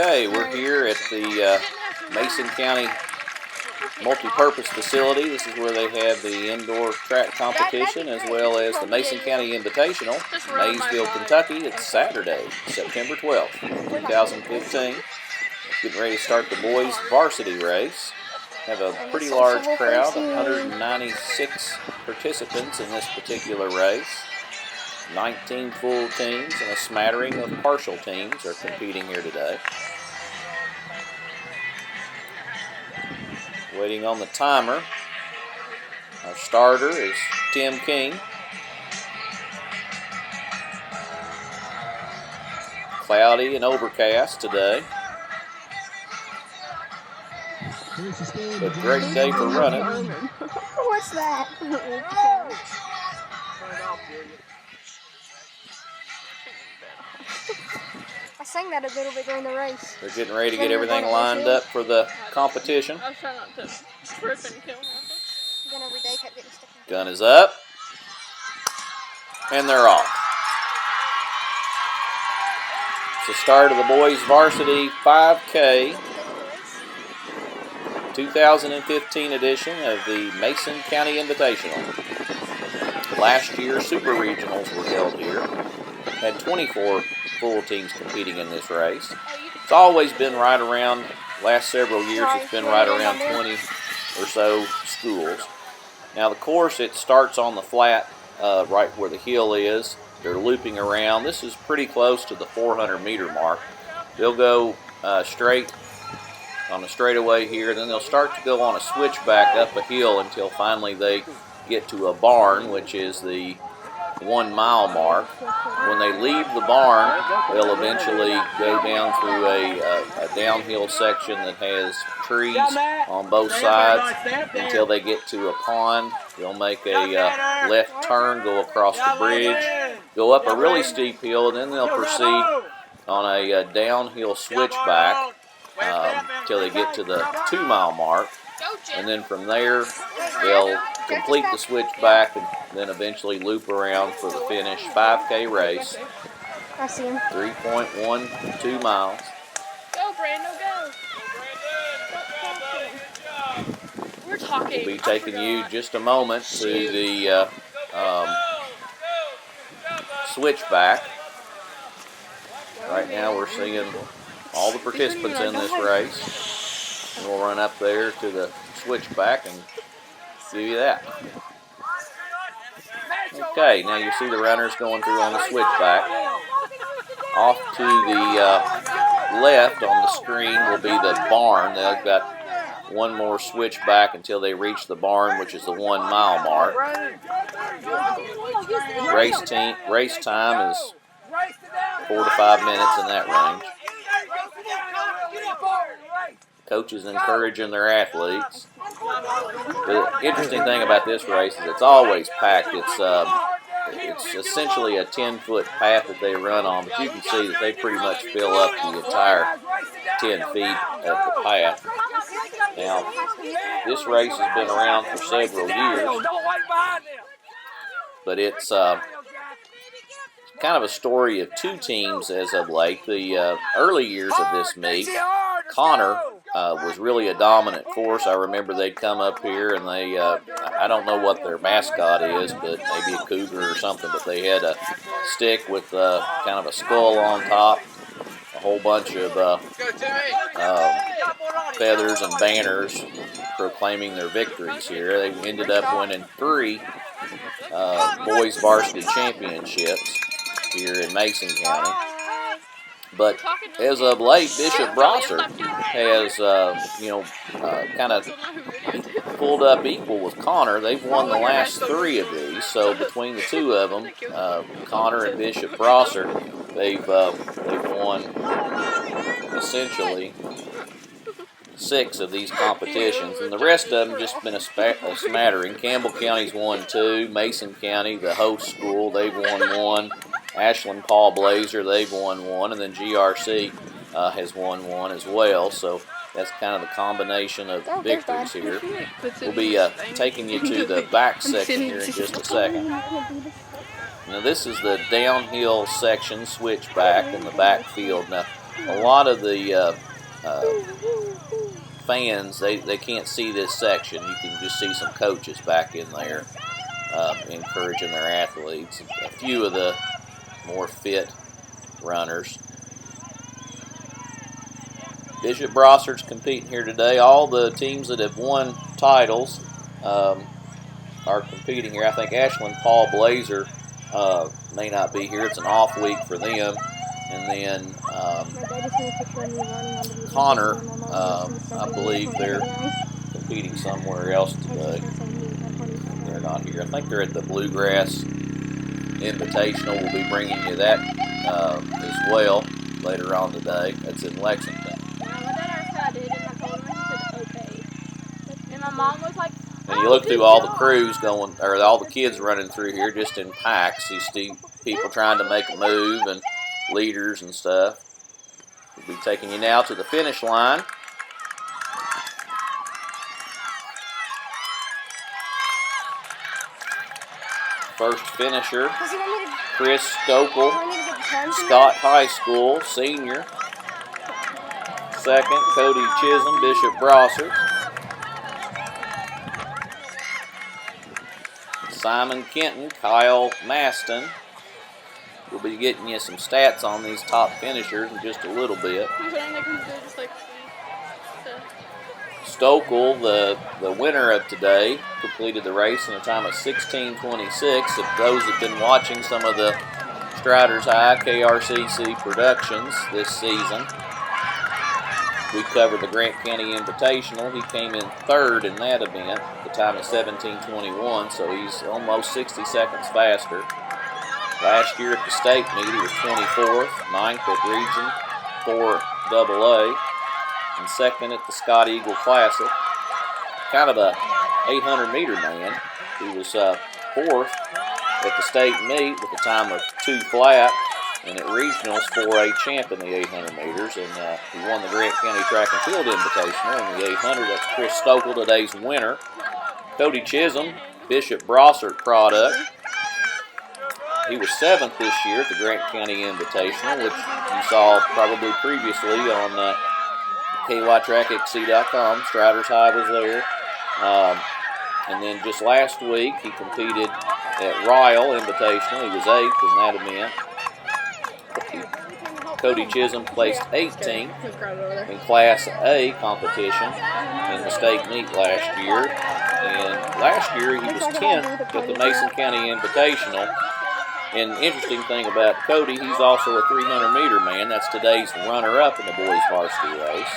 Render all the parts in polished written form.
Okay, we're here at the Mason County Multi-Purpose Facility. This is where they have the indoor track competition as well as the Mason County Invitational, Maysville, Kentucky. It's Saturday, September 12th, 2015. Getting ready to start the Boys Varsity Race. Have a pretty large crowd, 196 participants in this particular race. 19 full teams and a smattering of partial teams are competing here today. Waiting on the timer. Our starter is Tim King. Cloudy and overcast today. A great day for running. What's that? I sang that a little bit during the race. They're getting ready to get everything lined up for the competition. I was trying not to trip and kill myself. Gun is up. And they're off. It's the start of the Boys Varsity 5K 2015 edition of the Mason County Invitational. Last year, Super Regionals were held here. Had 24 full teams competing in this race. It's always been right around, last several years, it's been right around 20 or so schools. Now the course, it starts on the flat right where the hill is. They're looping around. This is pretty close to the 400-meter mark. They'll go straight on the straightaway here, then they'll start to go on a switchback up a hill until finally they get to a barn, which is the 1 mile mark. When they leave the barn, they'll eventually go down through a downhill section that has trees on both sides until they get to a pond. They'll make a left turn, go across the bridge, go up a really steep hill, and then they'll proceed on a downhill switchback until they get to the 2 mile mark. And then from there, they'll complete the switchback and then eventually loop around for the finish 5K race. I see him. 3.12 miles. Go, Brando, go. We're talking. We'll be taking you just a moment to the switchback. Right now we're seeing all the participants in this race. And we'll run up there to the switchback and give you that. Okay, now you see the runners going through on the switchback. Off to the left on the screen will be the barn. They've got one more switchback until they reach the barn, which is the 1 mile mark. Race time is 4 to 5 minutes in that range. Coaches encouraging their athletes. The interesting thing about this race is it's always packed. It's essentially a 10-foot path that they run on, but you can see that they pretty much fill up the entire 10 feet of the path. Now, this race has been around for several years, but it's kind of a story of two teams as of late. The early years of this meet, Connor was really a dominant force. I remember they'd come up here and they, I don't know what their mascot is, but maybe a cougar or something, but they had a stick with kind of a skull on top, a whole bunch of feathers and banners proclaiming their victories here. They ended up winning 3 Boys Varsity Championships here in Mason County. But as of late, Bishop Brosser has, kind of pulled up equal with Connor. They've won the last 3 of these. So between the 2 of them, Connor and Bishop Brosser, they've won essentially 6 of these competitions, and the rest of them just been a smattering. Campbell County's won 2. Mason County, the host school, they've won 1. Ashland Paul Blazer, they've won 1, and then GRC has won 1 as well. So that's kind of the combination of victories here. We'll be taking you to the back section here in just a second. Now this is the downhill section switchback in the backfield. Now a lot of the fans, they can't see this section. You can just see some coaches back in there encouraging their athletes. A few of the more fit runners. Bishop Brossard's competing here today. All the teams that have won titles are competing here. I think Ashland Paul Blazer may not be here. It's an off week for them. And then Connor, I believe they're competing somewhere else today. They're not here. I think they're at the Bluegrass Invitational. We'll be bringing you that as well later on today. That's in Lexington. And my mom was like, and you look through all the crews going, or all the kids running through here just in packs. You see people trying to make a move and leaders and stuff. We'll be taking you now to the finish line. First finisher, Chris Stokel, Scott High School, senior. Second, Cody Chisholm, Bishop Brossard. Simon Kenton, Kyle Maston. We'll be getting you some stats on these top finishers in just a little bit. Stokel, the winner of today, completed the race in a time of 16:26. If those have been watching some of the Striders High KRCC productions this season, we covered the Grant County Invitational. He came in third in that event, the time of 17:21, so he's almost 60 seconds faster. Last year at the state meet, he was 24th, 9th at Region 4 AA, and second at the Scott Eagle Classic. Kind of a 800-meter man. He was fourth at the state meet with a time of 2 flat, and at regionals 4A champ in the 800 meters, and he won the Grant County Track and Field Invitational in the 800. That's Chris Stokel, today's winner. Cody Chisholm, Bishop Brossard product. He was 7th this year at the Grant County Invitational, which you saw probably previously on KYTrackXC.com. Striders High was there. And then just last week, he competed at Ryle Invitational. He was 8th in that event. Cody Chisholm placed 18th in Class A competition in the state meet last year. And last year, he was 10th at the Mason County Invitational. And the interesting thing about Cody, he's also a 300-meter man. That's today's runner-up in the Boys Varsity Race.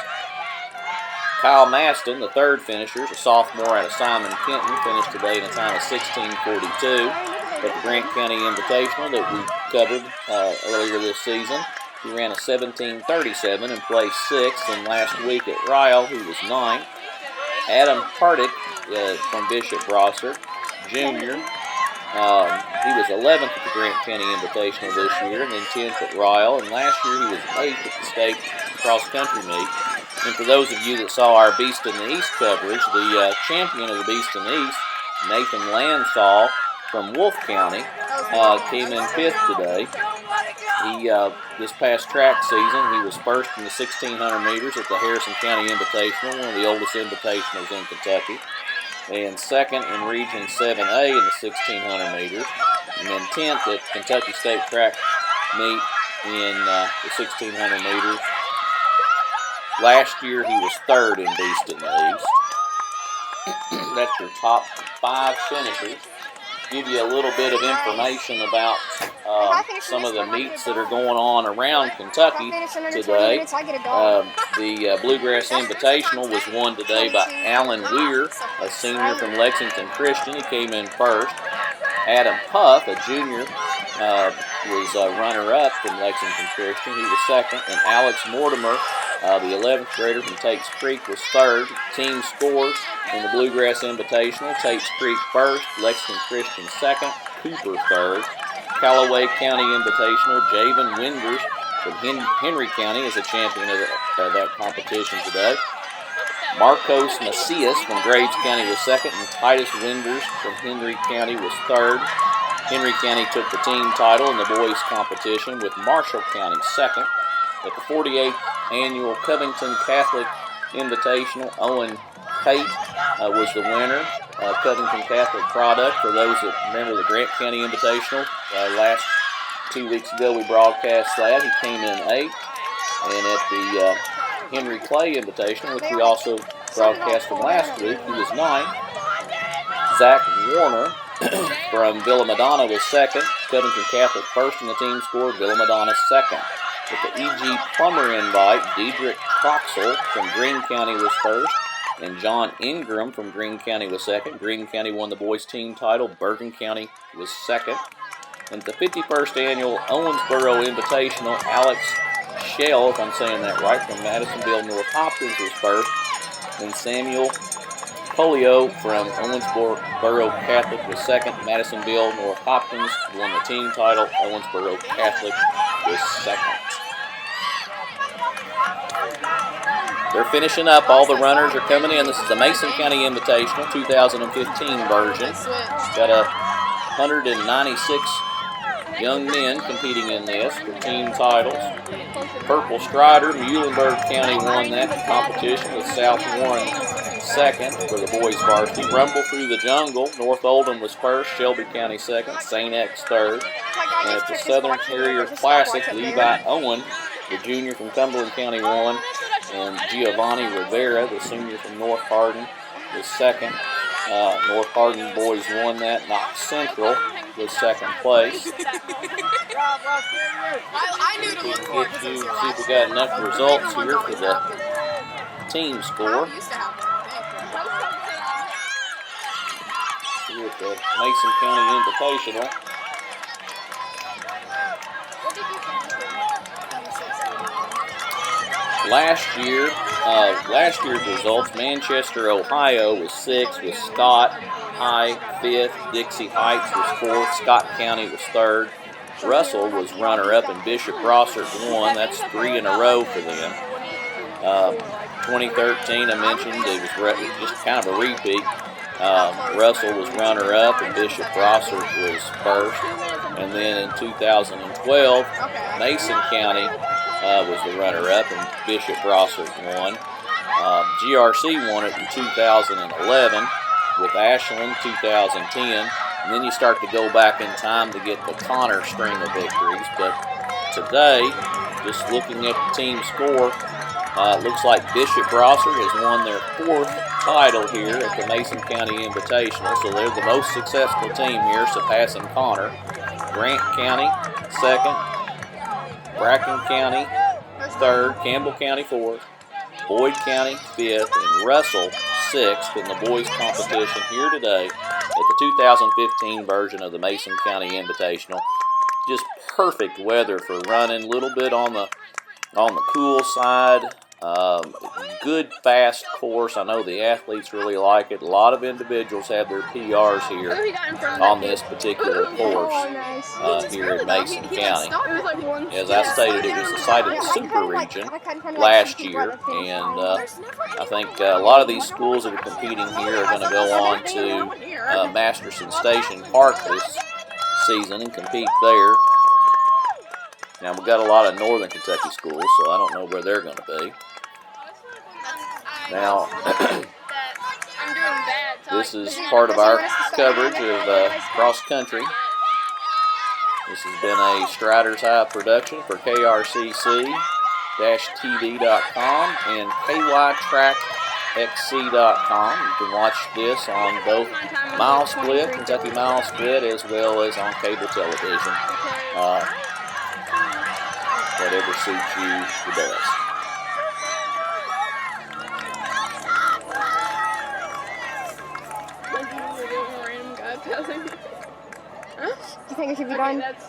Kyle Maston, the third finisher, a sophomore out of Simon Kenton, finished today in a time of 16:42 at the Grant County Invitational that we covered earlier this season. He ran a 17:37 and placed 6th. And last week at Ryle, he was 9th. Adam Hardick from Bishop Brossard, junior. He was 11th at the Grant County Invitational this year, and then 10th at Ryle. And last year he was 8th at the state cross-country meet. And for those of you that saw our Beast in the East coverage, the champion of the Beast in the East, Nathan Lansall from Wolfe County, came in 5th today. He this past track season, he was first in the 1600 meters at the Harrison County Invitational, one of the oldest invitationals in Kentucky, and second in Region 7A in the 1600 meters, and then 10th at Kentucky State Track meet in the 1600 meters. Last year, he was 3rd in Beast in the East. That's your top 5 finishers. Give you a little bit of information about some of the meets that are going on around Kentucky today. The Bluegrass Invitational was won today by Alan Weir, a senior from Lexington Christian. He came in first. Adam Puff, a junior, was runner-up from Lexington Christian. He was second. And Alex Mortimer, the 11th grader from Tates Creek, was third. Team scores in the Bluegrass Invitational: Tates Creek first, Lexington Christian second, Cooper third. Callaway County Invitational: Javen Winders from Henry County is the champion of that competition today. Marcos Macias from Graves County was second, and Titus Winders from Henry County was third. Henry County took the team title in the boys competition, with Marshall County second. At the 48th Annual Covington Catholic Invitational, Owen Pate was the winner. Covington Catholic product. For those that remember the Grant County Invitational, last 2 weeks ago we broadcast that. He came in 8th. And at the Henry Clay Invitational, which we also broadcast from last week, he was 9th. Zach Warner from Villa Madonna was 2nd. Covington Catholic first in the team score. Villa Madonna 2nd. With the E.G. Plummer invite, Diedrich Troxel from Greene County was 1st. And John Ingram from Greene County was 2nd. Greene County won the boys team title. Bergen County was 2nd. And the 51st Annual Owensboro Invitational, Alex Shell, if I'm saying that right, from Madisonville North Hopkins was 1st. And Samuel Polio from Owensboro Catholic was 2nd. Madisonville North Hopkins won the team title. Owensboro Catholic was 2nd. They're finishing up. All the runners are coming in. This is the Mason County Invitational 2015 version. Got 196 young men competing in this for team titles. Purple Strider, Muhlenberg County won that competition with South Warren 2nd for the Boys Varsity. Rumble Through the Jungle, North Oldham was 1st, Shelby County 2nd, St. X 3rd. And at the Southern Carrier Classic, Levi Owen, the junior from Cumberland County, won. And Giovanni Rivera, the senior from North Hardin, was 2nd. North Hardin boys won that. Knox Central was 2nd place. I knew to look for it because it was your See if we got enough results here for the team score. Here at the Mason County Invitational. Last year's results, Manchester, Ohio was 6th, with Scott High 5th, Dixie Heights was 4th, Scott County was 3rd, Russell was runner-up, and Bishop Brossart won. That's 3 in a row for them. 2013, I mentioned, it was just kind of a repeat. Russell was runner-up, and Bishop Brossart was 1st. And then in 2012, Mason County was the runner-up, and Bishop Brossart won. GRC won it in 2011 with Ashland 2010. And then you start to go back in time to get the Connor string of victories. But today, just looking at the team score, it looks like Bishop Brossart has won their 4th title here at the Mason County Invitational. So they're the most successful team here, surpassing Connor. Grant County 2nd. Bracken County 3rd. Campbell County 4th. Boyd County 5th. And Russell 6th in the boys competition here today at the 2015 version of the Mason County Invitational. Just perfect weather for running, a little bit on the cool side. Good fast course. I know the athletes really like it. A lot of individuals have their PRs here on this particular course here in Mason County. As I stated, it was the site of the Super Region last year, and I think a lot of these schools that are competing here are going to go on to Masterson Station Park this season and compete there. Now, we've got a lot of Northern Kentucky schools, so I don't know where they're going to be. Now, this is part of our coverage of cross country. This has been a Striders High production for KRCC-TV.com and KYTrackXC.com. You can watch this on both Mile Split, Kentucky Mile Split, as well as on cable television. Whatever suits you the best. Do you think it should be done? That's